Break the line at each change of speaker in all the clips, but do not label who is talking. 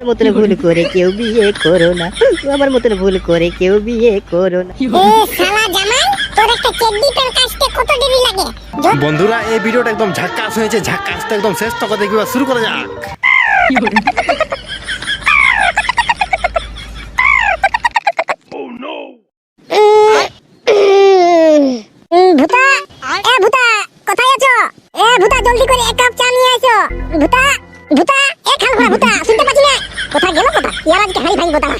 মতন ভুল করে কেউ বিয়ে করো না, আমার মতন ভুল করে কেউ বিয়ে করো না।
শালা জামাই তোর একটা চেড্ডি তোর কাছতে কত দেরি লাগে?
বন্ধুরা এই ভিডিওটা একদম ঝাক্কাস হয়েছে, ঝাক্কাস তো একদম শেষ তক দেখবা, শুরু করা যাক।
ভূতা, এ ভূতা কোথায় আছো? এ ভূতা জলদি করে এক কাপ চা নিয়ে এসো। ভূতা, ভূতা এ খাল ঘোড়া ভূতা, শুনতে পাচ্ছি না। কোথায় গেল কোথা? ইয়ার আজকে হাই ভাই ভূতা।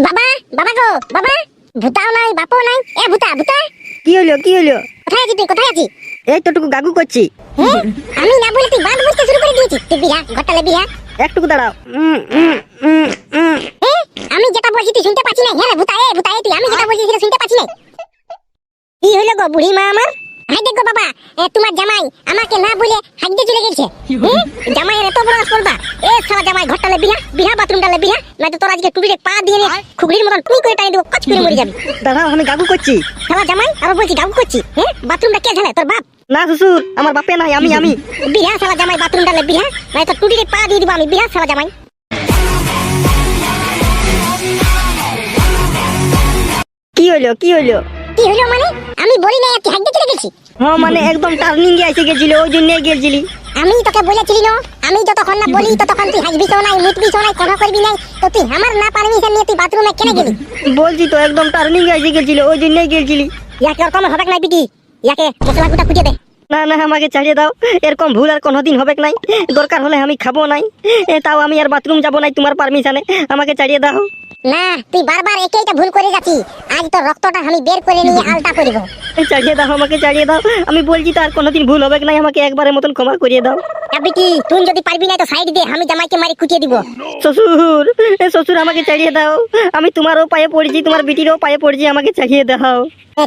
বাবা, বাবা গো, বাবা। ভূতাও নাই, বাপও নাই। এ ভূতা, ভূতা
কি হলো কি হলো?
কোথায় আছিস তুই? কোথায় আছিস?
এই তোটুকু গাগু করছি।
হ্যাঁ, আমি না বলে তুই বাঁধ বুঝতে শুরু করে দিয়েছিস। তুই বিয়া ঘটালে বিয়া।
একটুকু দাঁড়াও।
আমি যেটা বলছি তুই শুনতে পাচ্ছি না? হ্যাঁ ভূতা, এ ভূতা, তুই আমি যেটা বলছি সেটা শুনতে পাচ্ছি না। কি হইলো গো বুড়ি মা আমার? হাই দেখো বাবা, তোমার জামাই আমাকে না বলে হাঁটতে চলে গেছে। জামাইয়ের এত বড় আসপর্দা। এ শালা জামাই ঘরটালে বিয়া, বিয়া বাথরুম ডালে বিয়া, নয়তো তোর আজকে টুপিতে পা দিয়ে নিয়ে খুগড়ির মতন টুই করে টাই দেবো, কচ করে মরে যাবি।
দাঁড়াও, আমি গাগু করছি।
শালা জামাই আবার বলছি গাউ করছি। হ্যাঁ, বাথরুমটা কে ঝালে? তোর বাপ?
না শ্বশুর, আমার বাপে নাই, আমি
বিয়া শালা জামাই বাথরুম ডালে বিয়া, নয়তো টুপিতে পা দিয়ে দিব আমি। বিয়া শালা জামাই।
কি হলো কি হলো?
কি হইলো মানে? আমি বলি না তুই হাঁটতে চলে গেছি।
হ্যাঁ মানে একদম টার্নিং এ এসে গেছিল, ওই জন্য গেছিলি।
আমি তোকে বলেছিলি না, আমি যতক্ষণ না বলি ততক্ষণ তুই হাসবি তো নাই, মুতবি তো নাই, কোনো করবি নাই। তো তুই আমার না পারমিশন নিয়ে তুই বাথরুমে কেন গেলি?
বলছি তো একদম টার্নিং এ এসে গেছিল, ওই জন্য গেছিলি।
ইয়াকে ওরকম হবে না পিটি, ইয়াকে মশলা গুটা ফুটিয়ে দে।
না না, আমাকে ছাড়িয়ে দাও, এরকম ভুল আর কোনোদিন হবে নাই। দরকার হলে আমি খাবো নাই, তাও আমি আর বাথরুম যাবো নাই তোমার পারমিশনে। আমাকে ছাড়িয়ে দাও।
না, তুই বারবার একইটা ভুল করে যাচ্ছিস। আজ তোর রক্তটা আমি বের করে নিয়ে আলতা করব।
ছাড়িয়ে দাও, আমাকে ছাড়িয়ে দাও। আমি বলছি তো আর কোনোদিন ভুল হবে নাই, আমাকে একবারের মতন ক্ষমা করিয়ে দাও।
পিটি, তুই যদি পারবি না তো সাইড দে, আমি জামাইকে মারি কুটিয়ে দিব।
শ্বশুর, শ্বশুর আমাকে ছাড়িয়ে দাও। আমি তোমারও পায়ে পড়েছি, তোমার বিটিরও পায়ে পড়েছি, আমাকে ছাড়িয়ে দাও।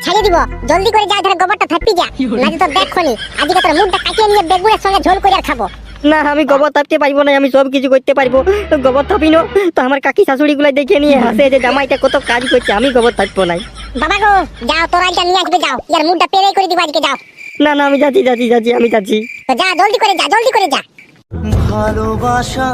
ছাড়িয়ে দিব, জলদি করে যা, ধরে গোবরটা থাপি যা, নাকি তোর দেখনি আজকে তোর মুখটা কাটিয়ে নিয়ে বেগুনের সঙ্গে ঝোল করে আর খাবো।
না, আমি গোবর থাপতে পারবো না, আমি সব কিছু করতে পারবো। গোবর থাপি না তো আমার কাকি শাশুড়ি গুলাই দেখে নিয়ে হাসে যে জামাইটা কত কাজ করছে, আমি গোবর থাকবো নাই।
বাবা গো, যাও তোর আজকে নিয়ে আসবে, যাও, ইয়ার মুখটা পেরে করে দিব আজকে, যাও।
না না, আমি যাচ্ছি আমি যাচ্ছি।
তো যা, জলদি করে যা, জলদি করে যা।
ভালোবাসা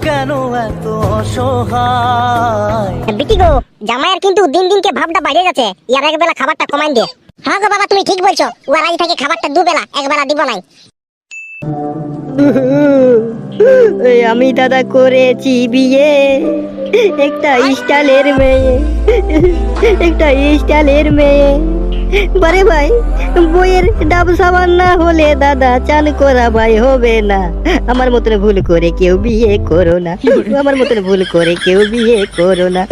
কেন এত অসহায়?
বিটি গো, জামাইয়ের কিন্তু দিন দিনকে ভাবটা বাইরে যাচ্ছে। ইয়ার এক বেলা খাবারটা কমাই দে। হ্যাঁ গো বাবা, তুমি ঠিক বলছো। ওর আজ থেকে খাবারটা দুবেলা, একবেলা দিব নাই।
আমি দাদা করেছি বিয়ে, একটা স্টাইলের মেয়ে, একটা স্টাইলের মেয়ে। বারে ভাই, বইয়ের ডাব সাবান না হলে দাদা চান করা ভাই হবে না। আমার মতন ভুল করে কেউ বিয়ে করো না, আমার মতন ভুল করে কেউ বিয়ে করো না।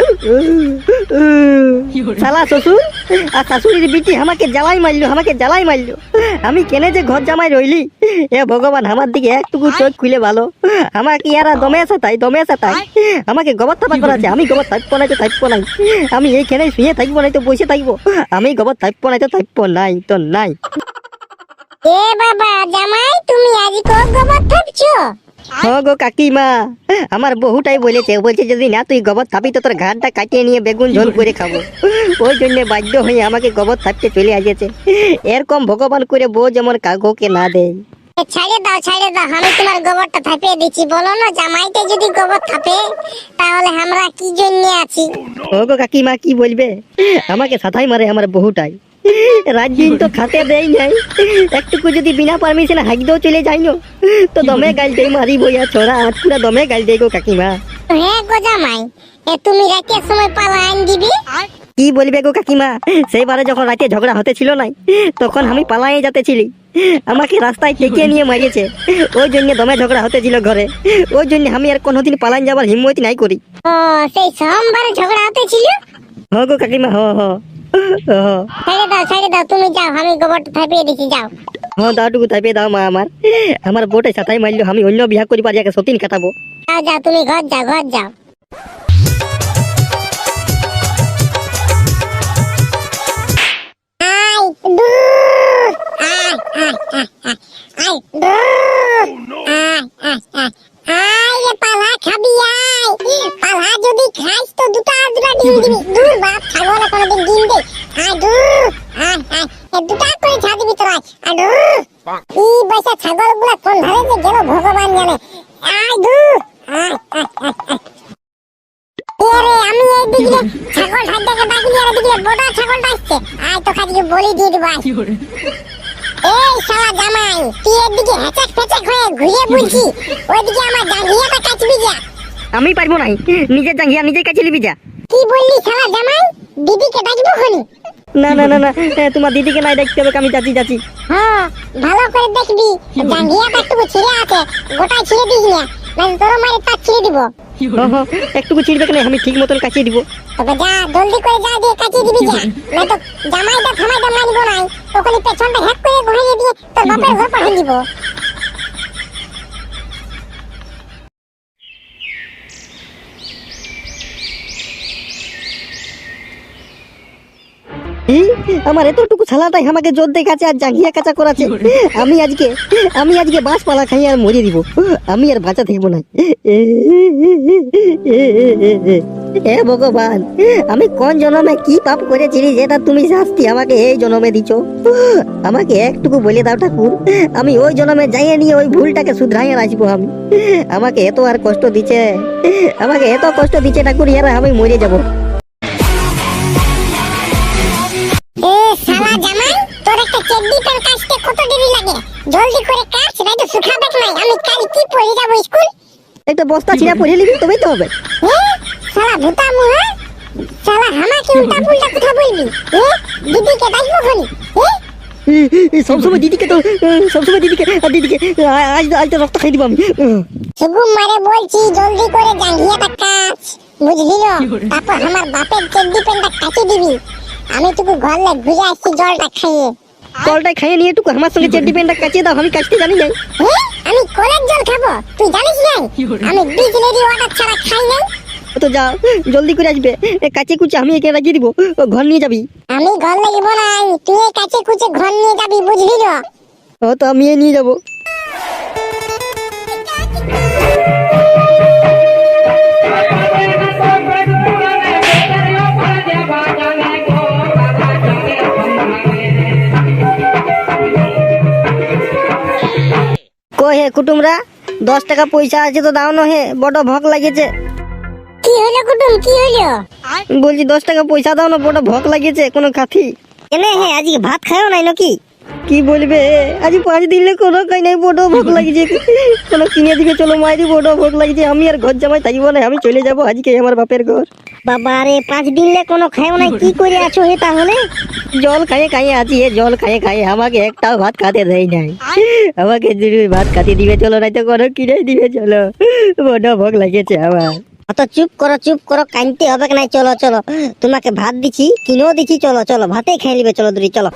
শালা শ্বশুর আর শাশুড়ির বিটি আমাকে জ্বালাই মারলো, আমাকে জ্বালাই মারলো। আমি কেনে যে ঘর জামাই রইলি। এ ভগবান, আমার দিকে একটুকু চোখ খুলে ভালো। আমাকে ইয়ারা দমে সাতাই আমাকে গোবর থাপা করাছে। আমি গোবর থাকবো নাই তো থাকবো নাই, আমি এইখানে শুয়ে থাকবো নাই তো বসে থাকবো। আমি গোবর থাকবো নাই তো থাকবো নাই তো নাই।
এ বাবা জামাই, তুমি আজ কো গোবর থাকছো?
হ্যাঁ গো কাকিমা, আমার বহুটাই বলছে যদি না তুই গোবর থাপি তো তোর ঘাটটা কাটিয়ে নিয়ে বেগুন ঝোল করে খাবো। ওই জন্য বাধ্য হয়ে আমাকে গোবর থাকতে চলে আসেছে। এরকম ভগবান করে বউ যেমন কাউকে না দেয়।
ছাড়ে দাও, ছাড়ে দাও, আমি তোমার গোবরটা থাপিয়ে দিচ্ছি। বলো না জামাইকে যদি গোবর থাপে তাহলে আমরা কি জন্য আছি?
ও গো কাকিমা, কি বলবে, আমাকে সাথাই মারে আমার বহুটাই। রাত দিন তো খাতে দেয় নাই, একটুকু যদি বিনা পারমিশনে হাঁকতেও চলে যাই না তো দমে গাল দেয়, মারি বইয়া ছোড়া পুরা দমে গাল দেয় গো কাকিমা।
হ্যাঁ গো জামাই, তুমি রাতের সময় পালা আইন দিবি?
কি বলবে গো কাকিমা, সেইবারে যখন রাতে ঝগড়া হতে ছিল নাই তখন আমি পালাই যেতেছিলি, আমাকে রাস্তায় টেকে নিয়ে মারিয়েছে। ওই জন্য দমে ঝগড়া হতে ছিল ঘরে, ওই জন্য আমি আর কোনোদিন পালান যাবার হিম্মত নাই করি।
ও, সেই সোমবারে ঝগড়া হতে ছিল?
হ গো কাকিমা, হ হ।
ছেড়ে দাও, ছেড়ে দাও, তুমি যাও, আমি গোবরটা থাপিয়ে দিচ্ছি, যাও।
হ্যাঁ দাওটুকু থাইপে দাও মা। আমার বোটে সাথাই মারলো, আমি অন্য বিয়া করি পারি, একে সতীন কাটাবো।
যাও যাও, তুমি ঘর যাও, ঘর যাও। পালা খাবি, পালা যদি খাইস তো দুটা দুটা ডিম দিবি। দূর বাপ, ছাগলে কোনোদিন ডিম দে। দুটা করে ছা দিবি তোরা। আডু ই বৈশা ছাগল গুলা কোন ধারে যে গেল ভগবান জানে। আডু এরে আমি এই দিকে ছাগল ঠাড্ডাকে ডাকলি আর দিকে বড় ছাগলটা আসছে। আয় তো খালি বলি দিয়ে দিব। এই শালা জামাই তুই এদিকে হেঁচেক ফেচেক হয়ে ঘুরে বুঝছি, ওইদিকে আমার জাঙ্গিয়াটা কাটবি যা।
আমি পারবো নাই, নিজের জাঙ্গিয়া নিজের কাছে নিবি যা।
কি বললি শালা জামাই? দিদিকে ডাকবো খনি?
না না না না, তোমার দিদিকে নাই দেখতে হবে, আমি যাচ্ছি যাচ্ছি।
হ্যাঁ ভালো করে দেখবি, জাঙ্গিয়াটা একটু ছিঁড়ে আছে, গোটাই ছিঁড়ে দিস না, নাহলে তোর মায়ের তাক ছিঁড়ে দিব।
একটুকু ছিড়বে কেন, আমি ঠিক মতন কাচিয়ে দিব।
তবে যা জলদি করে যা, দিয়ে কাটিয়ে দিবি যা, নয়তো জামাইটা থামাইটা মারিব নাই, ওখানে পেছনটা হ্যাক করে ঘুরিয়ে দিয়ে তোর বাপের ঘর পাঠিয়ে দিব।
আমার এতটুকু ছালাটাই আমাকে জোর দেখাচ্ছে আর জাঙ্গিয়া কাঁচা করাচ্ছে। আমি আজকে বাঁশ পালা খাই আর মরে দিব, আমি আর বাঁচা থাকবো না। হে ভগবান, আমি কোন জন্মে কি পাপ করেছিলি যেটা তুমি শাস্তি আমাকে এই জন্মে দিছ? আমাকে একটুকু বলে দাও ঠাকুর, আমি ওই জন্মে যাইয়ে নিয়ে ওই ভুলটাকে শুধরাইয়া আসবো। আমাকে এত আর কষ্ট দিচ্ছে, আমাকে এত কষ্ট দিচ্ছে ঠাকুর, এরা আমি মরে যাবো।
এ শালা জামাই, তোর একটা চেড্ডি প্যান্ট কাচতে কত দেরি লাগে? জলদি করে কাচ, নাই তো শুকাবে নাই। আমি কাল কি পরে যাব স্কুল?
একটা বস্তা ছিঁড়া পড়ে নিবি তবেই তো হবে।
শালা ভূতা মুহা, শালা আমাকে উল্টা পুল্টা কথা বলবি। দিদিকে ডাকবো খনি?
সবসময় দিদিকে আজ তো রক্ত খাই দিব আমি।
সুগুম মারে বলছি জলদি করে জাঙ্গিয়াটা কাচ, বুঝলি না? তারপর আমার বাপের চেড্ডি প্যান্টটা কাচে দিবি। আমি তোকে ঘর লে ঘুরে আসছি জলটা খাইয়ে।
জলটাই খাইয়ে নিয়ে টুকু আমার সঙ্গে চেড্ডি প্যান্টটা কাচিয়ে দাও, আমি কাচতে জানি নাই।
আমি কলের জল খাবো, তুই জানিস নাই? আমি বিজলেরি ওয়াটার ছাড়া খাই নাই।
তো যাও জলদি করে আসবে, কাচে কুচে আমি এখানে রাখিয়ে দিব, ঘর নিয়ে যাবি।
আমি ঘর লাগিব নাই, তুই কাছে কুচে ঘর নিয়ে যাবি, বুঝলি না?
ও তো আমি নিয়ে যাবো। কই হে কুটুমরা, 10 টাকা পয়সা আছে তো দাও না হে, বড় ভোক লাগেছে।
কি হলো কুটুম, কি হলো?
বলছি 10 টাকা পয়সা দাও না, বড় ভোক লাগেছে কোনো খাতি। এনে হে আজকে ভাত খাও নাই নাকি? কি বলবে, আজ 5 দিন কোনো খাই নাই, বড় ভোক লাগছে। কোনো কিনে দিবে চলো মাইরি, বড় ভোক লাগছে। আমি আর ঘর জামাই থাকবো না, আমি চলে যাবো আজকে আমার বাপের ঘর। বাবা রে, 5 দিন কোনো খাও নাই, কি করে আছো হে তাহলে? জল খাইয়ে আছি হে, জল খাইয়ে আমাকে একটাও ভাত খাতে দেয় নাই। আমাকে ভাত খাতে দিবে চলো, নাই তো কোনো কিনে দিবে চলো, বড় ভোক লাগেছে আমার। অত চুপ করো, কানতে হবে না। চলো চলো, তোমাকে ভাত দিচ্ছি, কিনেও দিচ্ছি, চলো চলো ভাতে খেয়ে নিবে, চলো দূরে চলো।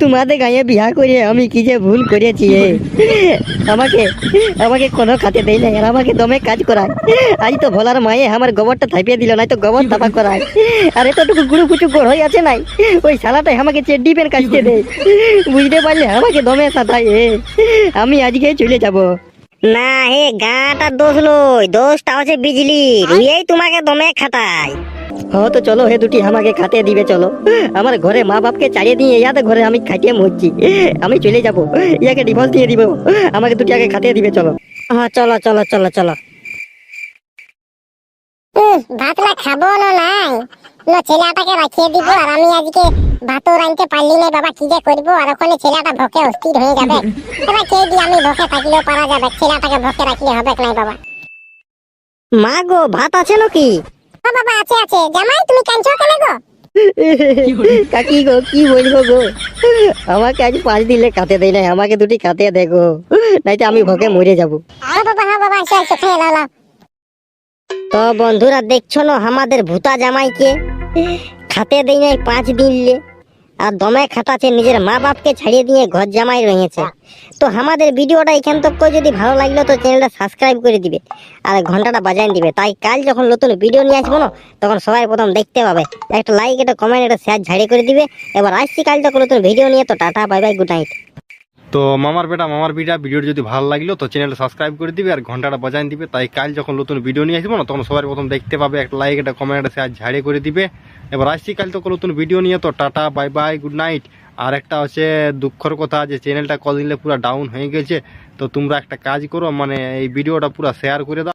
তোমাদের গায়ে বিয়া করে আমি কি যে ভুল করেছি। আমাকে কোনো খাতে দেয় না, আর আমাকে দমে কাজ করায়। আজ তো ভোলার মায়ে আমার গোবরটা থাপিয়ে দিল, নাই তো গোবর তাপা করায়। আর এতটুকু গুড়ু কুচু গোড় হয়ে আছে নাই, ওই শালাটাই আমাকে চেড্ডি প্যান্ট কাচতে দেয়। বুঝতে পারলে আমাকে দমে সাঁতায়। আমি আজকে চলে যাব না হে, গাটা দোষ লই, দোষটা হচ্ছে বিজলির, এই তোমাকে দমে খাটায়। তো চলো হে, দুটি আমাকে খাতে দিবে চলো। আমার ঘরে মা বাপকে চালিয়ে দিয়ে ইয়াতে ঘরে আমি খাটিয়ে মরছি, আমি চলে যাব। ইয়াকে ডিভোর্স দিয়ে দিব, আমাকে দুটি আগে খাটিয়ে দিবে চলো। হ্যাঁ চলো চলো চলো চলো।
ভাতলা খাবো না নাই, না ছেলেটাকে রাখিয়ে দিব। আর আমি আজকে ভাতও রাঁধতে পারলি না বাবা, কি যে করবো? আর ওখানে ছেলেটা ভোকে অস্থির হয়ে যাবে। এবার কে দি, আমি ভোকে থাকলেও পারা যাবে, ছেলেটাকে ভোকে রাখলে হবে নাই বাবা।
মা গো, ভাত আছে নাকি?
বাবা আছে আছে। জামাই তুমি কাঁদছো কেন গো?
কাকি গো, কি বলবো গো, আমাকে আজ 5 দিন খাতে দেয় নাই, আমাকে দুটি খাতে দেখো, নাই তো আমি ভোকে মরে যাবো।
বাবা আসো খেয়ে নাও।
তো বন্ধুরা দেখছো না আমাদের ভূতা জামাইকে, খাতে দেয় নাই 5 দিন, আর দমে খাটাচ্ছে, নিজের মা বাপকে ছাড়িয়ে দিয়ে ঘর জামাই রয়েছে। তো আমাদের ভিডিওটা এখান তক যদি ভালো লাগলো তো চ্যানেলটা সাবস্ক্রাইব করে দিবে আর ঘন্টাটা বাজায় দিবে, তাই কাল যখন নতুন ভিডিও নিয়ে আসবো না তখন সবাই প্রথম দেখতে পাবে। একটা লাইক, একটা কমেন্ট, একটা শেয়ার ঝাড়ি করে দিবে। এবার আসছি কাল যখন নতুন ভিডিও নিয়ে, তো tata bye bye, good night.
তো মামার বিটা ভিডিওটা যদি ভালো লাগলো তো চ্যানেলটা সাবস্ক্রাইব করে দিবে আর ঘন্টাটা বাজায় দিবে, তাই কাল যখন নতুন ভিডিও নিয়ে আসবো না তখন সবাই প্রথম দেখতে পাবে। একটা লাইক, একটা কমেন্ট, একটা শেয়ার ঝাড়ি করে দিবে। এবার আসছি কাল তো নতুন ভিডিও নিয়ে, তো tata bye bye, good night. আর একটা হচ্ছে দুঃখের কথা যে চ্যানেলটা কদিনলে পুরো ডাউন হয়ে গেছে। তো তোমরা একটা কাজ করো, মানে এই ভিডিওটা পুরো শেয়ার করে দাও।